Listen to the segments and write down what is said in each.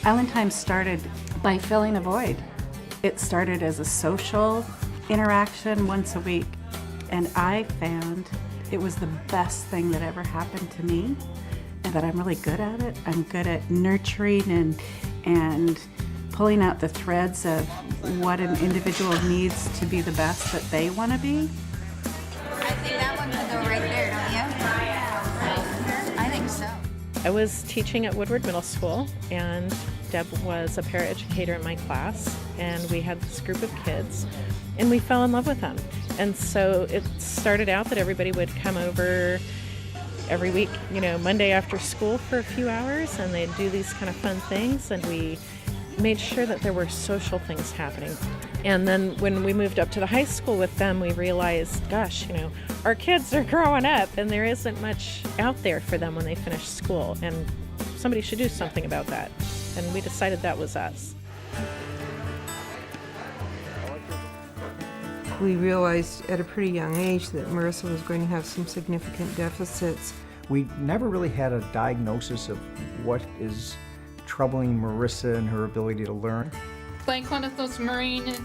Island Time started by filling a void. It started as a social interaction once a week, and I found it was the best thing that ever happened to me, and that I'm really good at it. I'm good at nurturing and pulling out the threads of what an individual needs to be the best that they want to be. I think that one could go right there, don't you? I think so. I was teaching at Woodward Middle School, and Deb was a paraeducator in my class, and we had this group of kids, and we fell in love with them. And so it started out that everybody would come over every week, Monday after school for a few hours, and they'd do these kind of fun things, and we made sure that there were social things happening. And then when we moved up to the high school with them, we realized, gosh, our kids are growing up and there isn't much out there for them when they finish school, and somebody should do something about that. And we decided that was us. We realized at a pretty young age that Marissa was going to have some significant deficits. We never really had a diagnosis of what is troubling Marissa and her ability to learn. Like one of those marine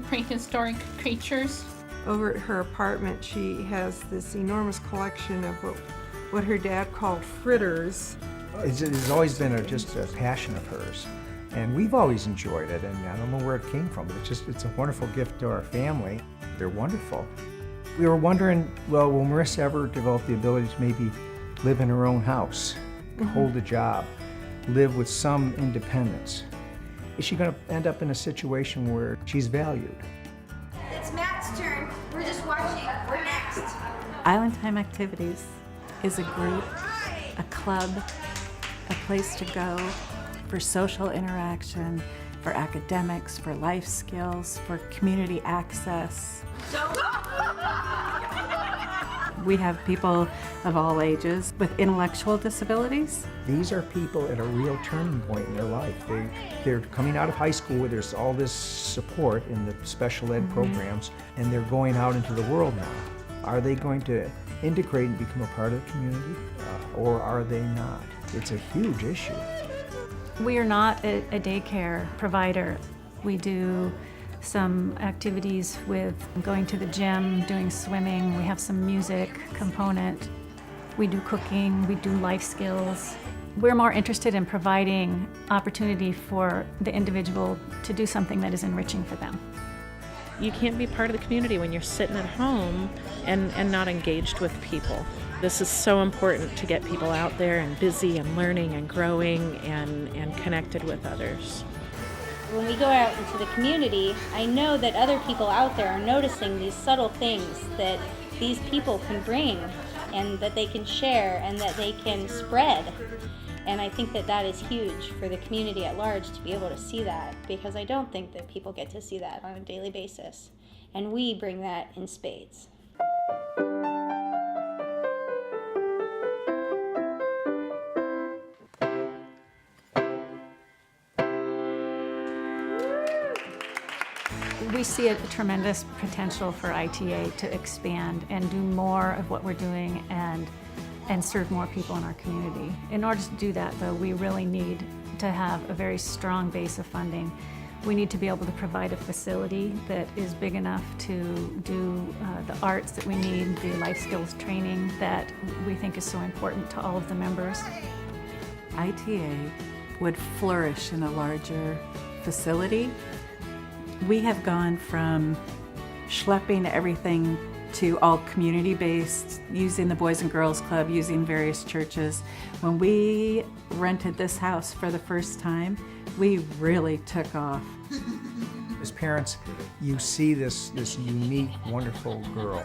prehistoric creatures. Over at her apartment, she has this enormous collection of what her dad called fritters. It's always been just a passion of hers, and we've always enjoyed it, and I don't know where it came from, but it's a wonderful gift to our family. They're wonderful. We were wondering, well, will Marissa ever develop the ability to maybe live in her own house, hold a job, live with some independence? Is she going to end up in a situation where she's valued? It's Matt's turn. We're just watching. We're next. Island Time Activities is a group, a club, a place to go for social interaction, for academics, for life skills, for community access. We have people of all ages with intellectual disabilities. These are people at a real turning point in their life. They're coming out of high school where there's all this support in the special ed programs, and they're going out into the world now. Are they going to integrate and become a part of the community, or are they not? It's a huge issue. We are not a daycare provider. We do some activities with going to the gym, doing swimming. We have some music component. We do cooking, we do life skills. We're more interested in providing opportunity for the individual to do something that is enriching for them. You can't be part of the community when you're sitting at home and not engaged with people. This is so important to get people out there and busy and learning and growing and connected with others. When we go out into the community, I know that other people out there are noticing these subtle things that these people can bring and that they can share and that they can spread. And I think that that is huge for the community at large to be able to see that, because I don't think that people get to see that on a daily basis. And we bring that in spades. We see a tremendous potential for ITA to expand and do more of what we're doing and serve more people in our community. In order to do that, though, we really need to have a very strong base of funding. We need to be able to provide a facility that is big enough to do the arts that we need, the life skills training that we think is so important to all of the members. ITA would flourish in a larger facility. We have gone from schlepping everything to all community-based, using the Boys and Girls Club, using various churches. When we rented this house for the first time, we really took off. As parents, you see this unique, wonderful girl.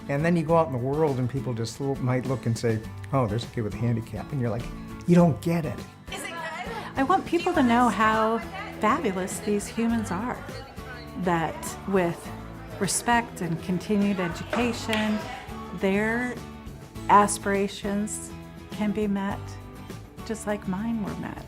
And then you go out in the world and people just might look and say, oh, there's a kid with a handicap. And you're like, you don't get it. Is it good? I want people to know how fabulous these humans are. That with respect and continued education, their aspirations can be met just like mine were met.